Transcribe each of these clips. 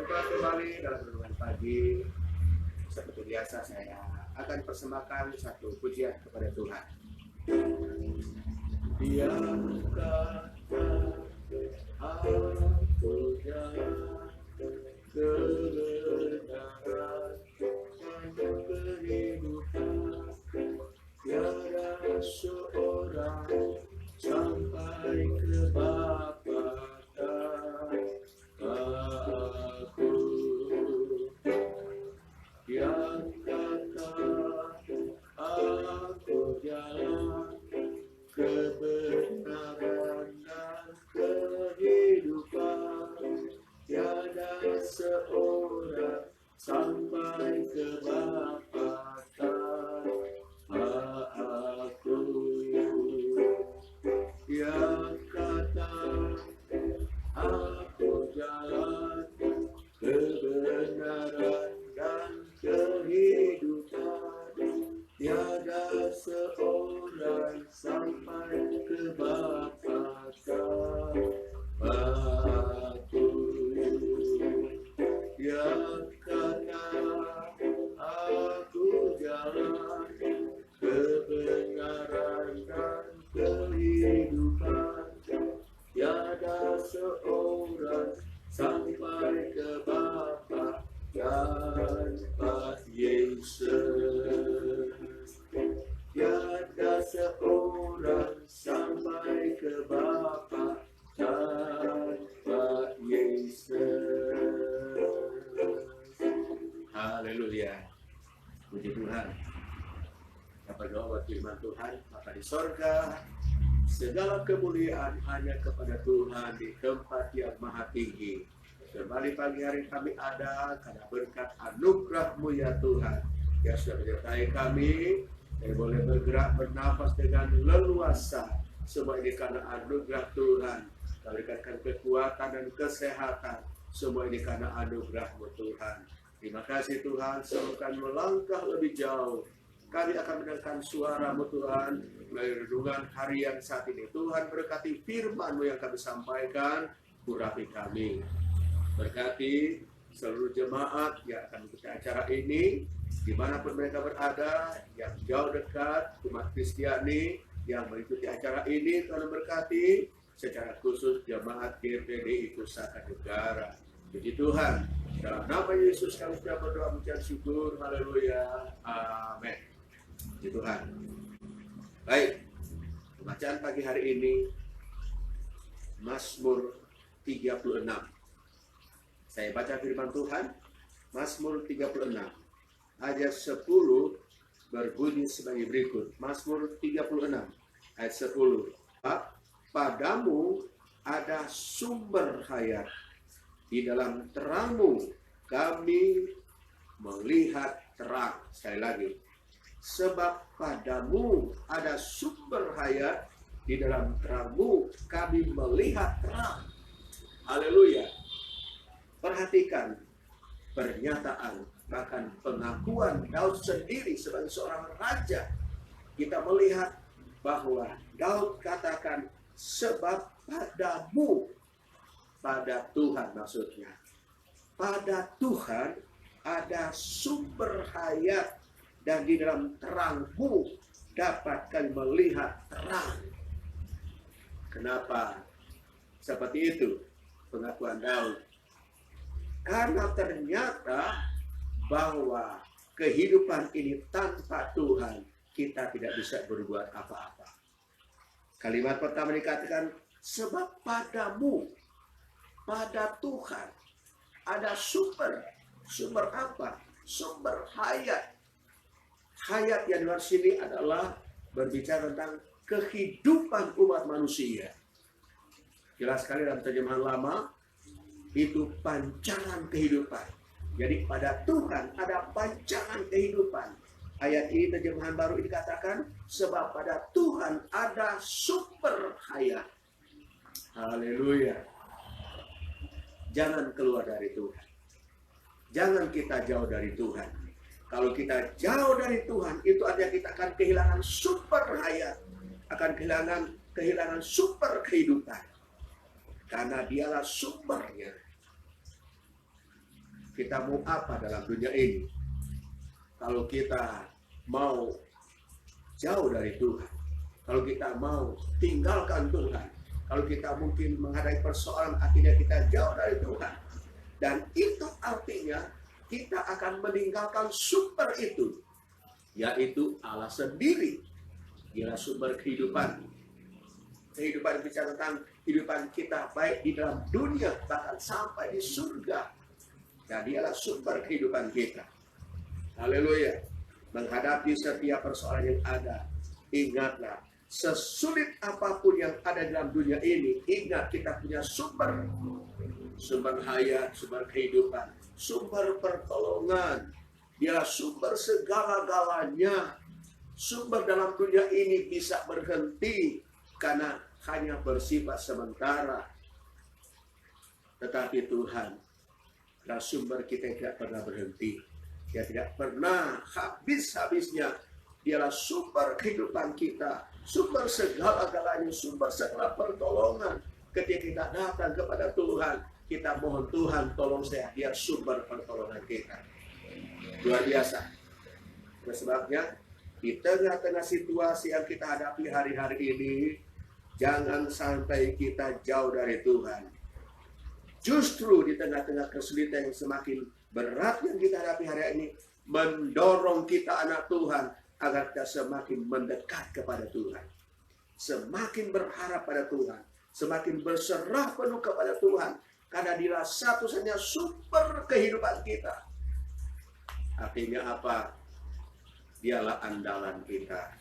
Berjumpa kembali dalam renungan pagi. Seperti biasa saya akan persembahkan satu pujian kepada Tuhan. Dia kata aku jalan kebenaran dan kehidupan, tiada seorang sampai ke Bapa aku. Yang kata aku jalan kebenaran dan kehidupan, tiada seorang sampai ke Bapa aku. Yang kata aku jalan kebenaran dan kehidupan, tiada seorang sampai ke Bapa aku. Yang kata aku jalan kebenaran dan kehidupan, tiada seorang sampai ke Bapa tanpa Yesus. Tiada seorang sampai ke Bapa tanpa Yesus. Haleluya. Puji Tuhan. Kita berdoa buat firman Tuhan. Bapa di sorga, segala kemuliaan hanya kepada Tuhan di tempat yang maha tinggi. Kembali pagi hari kami ada karena berkat anugerah-Mu ya Tuhan, yang sudah menyertai kami dan boleh bergerak bernafas dengan leluasa. Semua ini karena anugerah Tuhan. Kau berikan kekuatan dan kesehatan. Semua ini karena anugerah-Mu Tuhan. Terima kasih Tuhan, sebelum melangkah lebih jauh, kami akan mendengarkan suara-Mu Tuhan melalui renungan harian saat ini. Tuhan berkati firman-Mu yang kami sampaikan, urapi kami. Berkati seluruh jemaat yang akan mengikuti acara ini, dimanapun mereka berada, yang jauh dekat, umat Kristiani yang mengikuti acara ini, Tuhan berkati secara khusus jemaat GPDI Pusaka Negara. Puji Tuhan, dalam nama Yesus kami sudah berdoa mengucap syukur. Haleluya, amin. Puji Tuhan. Baik, pembacaan pagi hari ini Mazmur 36. Saya baca firman Tuhan, Mazmur 36 ayat 10 berbunyi sebagai berikut. Mazmur 36 ayat 10. Padamu ada sumber hayat, di dalam terang-Mu kami melihat terang. Sekali lagi, sebab padamu ada sumber hayat, di dalam terang-Mu kami melihat terang. Haleluya. Perhatikan pernyataan, bahkan pengakuan Daud sendiri sebagai seorang raja. Kita melihat bahwa Daud katakan, sebab padamu, pada Tuhan maksudnya, pada Tuhan ada sumber hayat, dan di dalam terang-Mu dapat kami melihat terang. Kenapa seperti itu pengakuan Daud? Karena ternyata bahwa kehidupan ini tanpa Tuhan, kita tidak bisa berbuat apa-apa. Kalimat pertama dikatakan, sebab padamu, pada Tuhan ada sumber. Sumber apa? Sumber hayat. Hayat yang di luar sini adalah berbicara tentang kehidupan umat manusia. Jelas sekali dalam terjemahan lama, itu pancaran kehidupan. Jadi pada Tuhan ada pancaran kehidupan. Ayat ini terjemahan baru ini dikatakan, sebab pada Tuhan ada sumber hayat. Haleluya. Jangan keluar dari Tuhan. Jangan kita jauh dari Tuhan. Kalau kita jauh dari Tuhan, itu artinya kita akan kehilangan sumber hayat. Akan kehilangan sumber kehidupan. Karena dialah sumbernya. Kita mau apa dalam dunia ini? Kalau kita mau jauh dari Tuhan, kalau kita mau tinggalkan Tuhan, kalau kita mungkin menghadapi persoalan akhirnya kita jauh dari Tuhan, dan itu artinya kita akan meninggalkan sumber itu, yaitu Allah sendiri. Dia sumber kehidupan. Kehidupan bicara tentang kehidupan kita baik di dalam dunia bahkan sampai di surga. Dan dialah sumber kehidupan kita. Haleluya. Menghadapi setiap persoalan yang ada, ingatlah, sesulit apapun yang ada dalam dunia ini, ingat kita punya sumber. Sumber hayat, sumber kehidupan, sumber pertolongan. Dialah sumber segala-galanya. Sumber dalam dunia ini bisa berhenti karena hanya bersifat sementara. Tetapi Tuhan adalah sumber kita yang tidak pernah berhenti. Dia tidak pernah habis-habisnya. Dialah sumber kehidupan kita, sumber segala-galanya, sumber segala pertolongan. Ketika kita datang kepada Tuhan, kita mohon Tuhan tolong saya, dia sumber pertolongan kita. Luar biasa. Oleh sebabnya, di tengah-tengah situasi yang kita hadapi hari-hari ini, jangan sampai kita jauh dari Tuhan. Justru di tengah-tengah kesulitan yang semakin berat yang kita hadapi hari ini, mendorong kita anak Tuhan agar kita semakin mendekat kepada Tuhan. Semakin berharap pada Tuhan. Semakin berserah penuh kepada Tuhan. Karena dia satu-satunya sumber kehidupan kita. Artinya apa? Dialah andalan kita.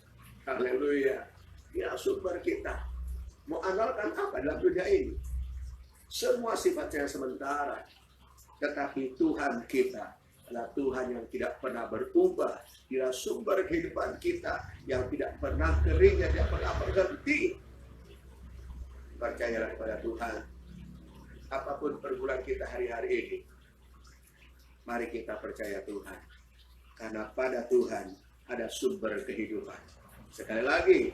Haleluya. Dia sumber kita. Mau andalkan apa dalam dunia ini? Semua sifatnya sementara. Tetapi Tuhan kita adalah Tuhan yang tidak pernah berubah. Dia sumber kehidupan kita yang tidak pernah kering, yang tidak pernah berhenti. Percayalah kepada Tuhan. Apapun pergumulan kita hari-hari ini, mari kita percaya Tuhan. Karena pada Tuhan ada sumber kehidupan. Sekali lagi,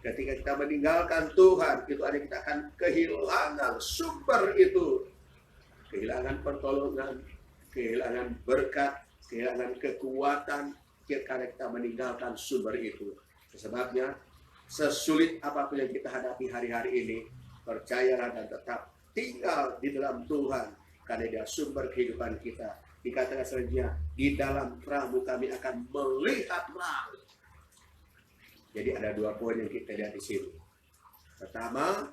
ketika kita meninggalkan Tuhan, itu ada kita akan kehilangan sumber itu. Kehilangan pertolongan, kehilangan berkat, kehilangan kekuatan, karena kita meninggalkan sumber itu. Sebabnya, sesulit apapun yang kita hadapi hari-hari ini, percayalah dan tetap tinggal di dalam Tuhan, karena dia sumber kehidupan kita. Dikatakan selanjutnya, di dalam terang-Mu kami akan melihat terang. Jadi ada dua poin yang kita lihat di sini. Pertama,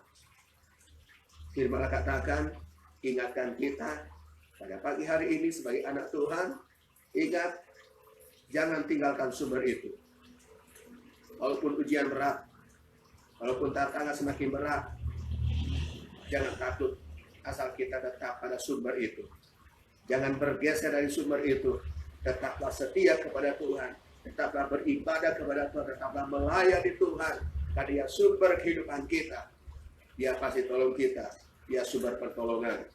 firman Allah katakan, ingatkan kita pada pagi hari ini sebagai anak Tuhan, ingat, jangan tinggalkan sumber itu. Walaupun ujian berat, walaupun tantangan semakin berat, jangan takut, asal kita tetap pada sumber itu. Jangan bergeser dari sumber itu. Tetaplah setia kepada Tuhan. Tetaplah beribadah kepada Tuhan. Tetaplah melayani Tuhan. Karena dia sumber kehidupan kita. Dia pasti tolong kita. Dia sumber pertolongan.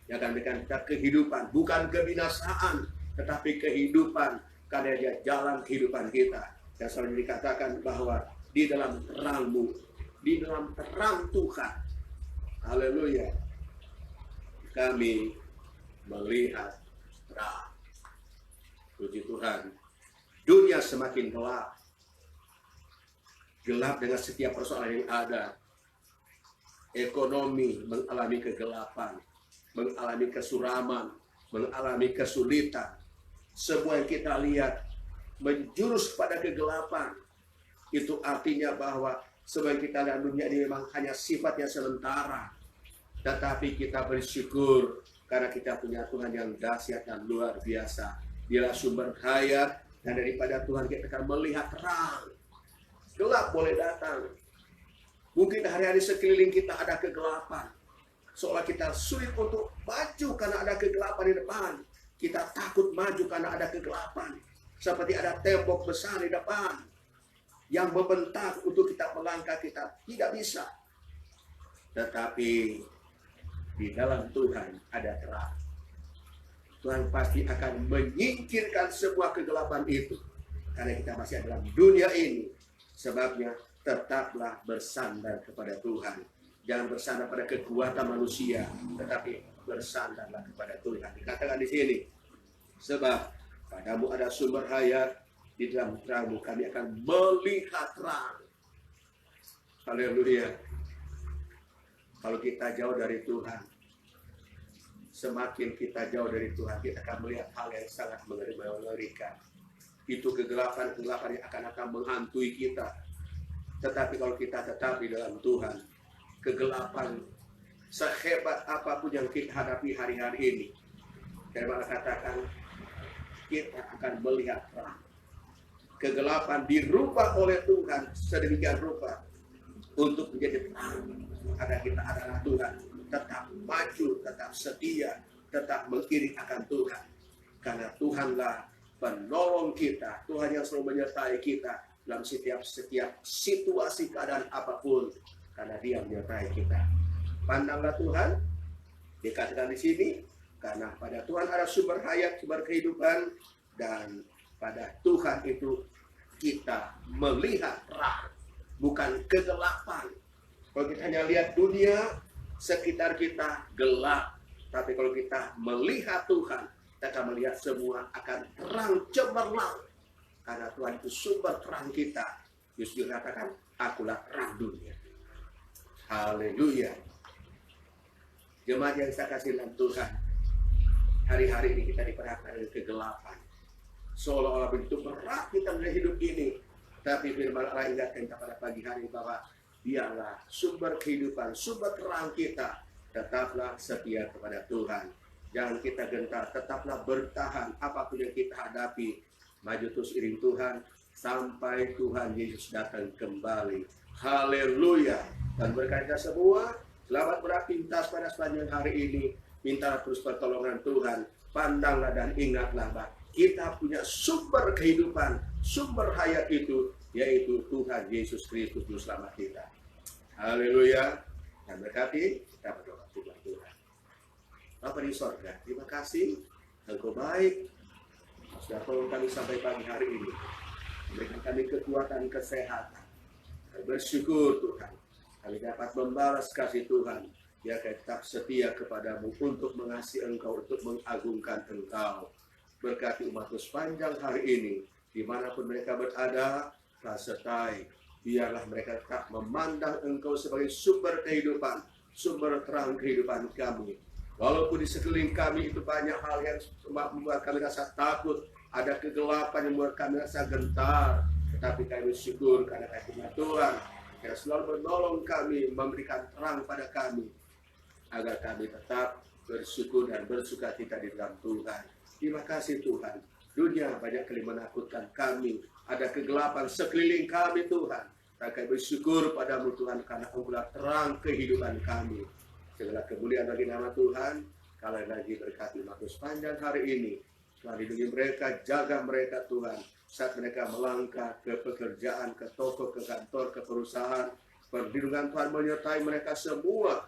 Dia akan berikan kita kehidupan. Bukan kebinasaan. Tetapi kehidupan. Karena dia jalan kehidupan kita. Dan selalu dikatakan bahwa di dalam terang-Mu, di dalam terang Tuhan, haleluya, kami melihat terang. Puji Tuhan. Dunia semakin gelap. Gelap dengan setiap persoalan yang ada. Ekonomi mengalami kegelapan, mengalami kesuraman, mengalami kesulitan. Semua yang kita lihat menjurus pada kegelapan. Itu artinya bahwa semua yang kita lihat dunia ini memang hanya sifatnya sementara. Tetapi kita bersyukur karena kita punya Tuhan yang dahsyat dan luar biasa. Dialah sumber hayat, dan daripada Tuhan kita akan melihat terang. Gelap boleh datang. Mungkin hari-hari sekeliling kita ada kegelapan. Seolah kita sulit untuk maju karena ada kegelapan di depan. Kita takut maju karena ada kegelapan. Seperti ada tembok besar di depan yang membentak untuk kita melangkah, kita tidak bisa. Tetapi di dalam Tuhan ada terang. Tuhan pasti akan menyingkirkan sebuah kegelapan itu. Karena kita masih ada dalam dunia ini. Sebabnya tetaplah bersandar kepada Tuhan. Jangan bersandar pada kekuatan manusia, tetapi bersandarlah kepada Tuhan. Dikatakan di sini, sebab padamu ada sumber hayat, di dalam terangmu kami akan melihat terang. Haleluya. Kalau kita jauh dari Tuhan, semakin kita jauh dari Tuhan, kita akan melihat hal yang sangat mengerikan. Itu kegelapan-kegelapan yang akan menghantui kita. Tetapi kalau kita tetap di dalam Tuhan, kegelapan sehebat apapun yang kita hadapi hari-hari ini, Firman katakan kita akan melihat terang. Kegelapan dirubah oleh Tuhan sedemikian rupa untuk menjadi terang. Karena kita adalah Tuhan, tetap maju, tetap setia, tetap mengiring akan Tuhan. Karena Tuhanlah penolong kita, Tuhan yang selalu menyertai kita dalam setiap situasi keadaan apapun, karena Dia menyertai kita. Pandanglah Tuhan, dikatakan di sini, karena pada Tuhan ada sumber hayat, sumber kehidupan, dan pada Tuhan itu kita melihat terang, bukan kegelapan. Kalau kita hanya lihat dunia sekitar kita gelap, tapi kalau kita melihat Tuhan, kita akan melihat semua akan terang cemerlang. Karena Tuhan itu sumber terang kita. Yesus dikatakan, akulah terang dunia. Haleluya. Jemaat yang saya kasih dalam Tuhan, hari-hari ini kita diperhadapkan dengan kegelapan. Seolah-olah begitu berat kita melihat hidup ini. Tapi firman Allah ingatkan kita pada pagi hari bahwa Dialah sumber kehidupan, sumber terang kita. Tetaplah setia kepada Tuhan. Jangan kita gentar, tetaplah bertahan apapun yang kita hadapi. Maju terus iring Tuhan sampai Tuhan Yesus datang kembali. Haleluya. Dan berkat kita semua, selamat beraktivitas pada sepanjang hari ini. Minta terus pertolongan Tuhan. Pandanglah dan ingatlah bahwa kita punya sumber kehidupan, sumber hayat itu, yaitu Tuhan Yesus Kristus Juru Selamat kita. Haleluya. Dan berkati, kita berdoa kepada Tuhan. Bapa di sorga, terima kasih, Engkau baik, sudah tolong kami sampai pagi hari ini. Memberikan kami kekuatan, kesehatan. Kami bersyukur Tuhan, kami dapat membalas kasih Tuhan. Biar kami tetap setia kepadamu untuk mengasihi Engkau, untuk mengagungkan Engkau. Berkati umatmu sepanjang hari ini, dimanapun mereka berada, telah sertai. Biarlah mereka tetap memandang Engkau sebagai sumber kehidupan, sumber terang kehidupan kami. Walaupun di sekeliling kami itu banyak hal yang membuat kami rasa takut, ada kegelapan yang membuat kami rasa gentar, tetapi kami bersyukur karena kasih Tuhan yang selalu menolong kami, memberikan terang pada kami, agar kami tetap bersyukur dan bersukacita di dalam Tuhan. Terima kasih Tuhan. Dunia banyak kali menakutkan kami. Ada kegelapan sekeliling kami Tuhan. Dan kami bersyukur padamu Tuhan karena Engkau terang kehidupan kami. Segala kemuliaan bagi nama Tuhan. Kalau lagi berkati umatmu sepanjang hari ini. Tuhan lindungi mereka, jaga mereka Tuhan. Saat mereka melangkah ke pekerjaan, ke toko, ke kantor, ke perusahaan. Perlindungan Tuhan menyertai mereka semua.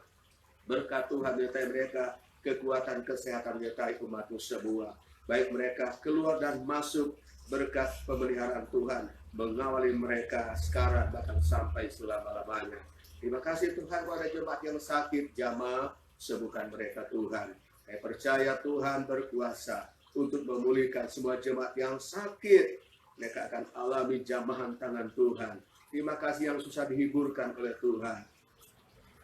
Berkat Tuhan menyertai mereka. Kekuatan kesehatan menyertai umatmu semua. Baik mereka keluar dan masuk, berkat pemeliharaan Tuhan mengawali mereka sekarang bahkan sampai selama-lamanya. Terima kasih Tuhan pada jemaat yang sakit, jamah, sembuhkan mereka Tuhan. Saya percaya Tuhan berkuasa untuk memulihkan semua jemaat yang sakit. Mereka akan alami jamahan tangan Tuhan. Terima kasih yang susah dihiburkan oleh Tuhan.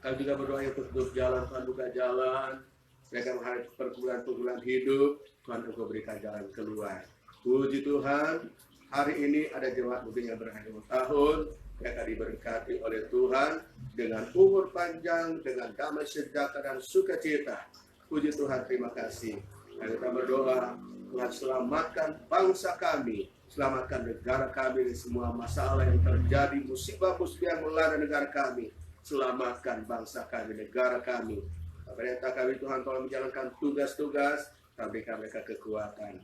Kami juga berdoa untuk jalan, Tuhan buka jalan. Mereka menghadapi pergumulan-pergumulan hidup, Tuhan Engkau berikan jalan keluar. Puji Tuhan, hari ini ada jemaat mungkin yang berhari tahun, mereka diberkati oleh Tuhan dengan umur panjang, dengan damai sejahtera dan sukacita. Puji Tuhan, terima kasih. Dan kita berdoa, Tuhan selamatkan bangsa kami, selamatkan negara kami dari semua masalah yang terjadi, musibah-musibah yang melanda negara kami. Selamatkan bangsa kami, negara kami. Perintah kami Tuhan tolong menjalankan tugas-tugas, berikan mereka kekuatan.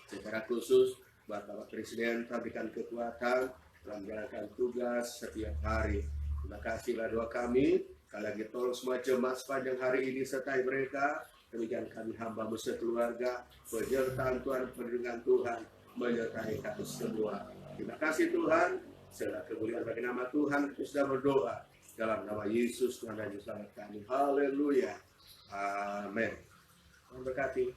Secara khusus buat Bapak Presiden, berikan kekuatan dalam menjalankan tugas setiap hari. Terima kasihlah doa kami. Sekali lagi tolong semua jemaat sepanjang hari ini sertai mereka. Demikian kami hamba-Mu sekeluarga, penyertaan Tuhan, perlindungan Tuhan menyertai kami semua. Terima kasih Tuhan. Segala kemuliaan bagi nama Tuhan, kita sudah berdoa. Dalam nama Yesus Tuhan dan Juru Selamat kami. Haleluya. Amin. Tuhan berkati.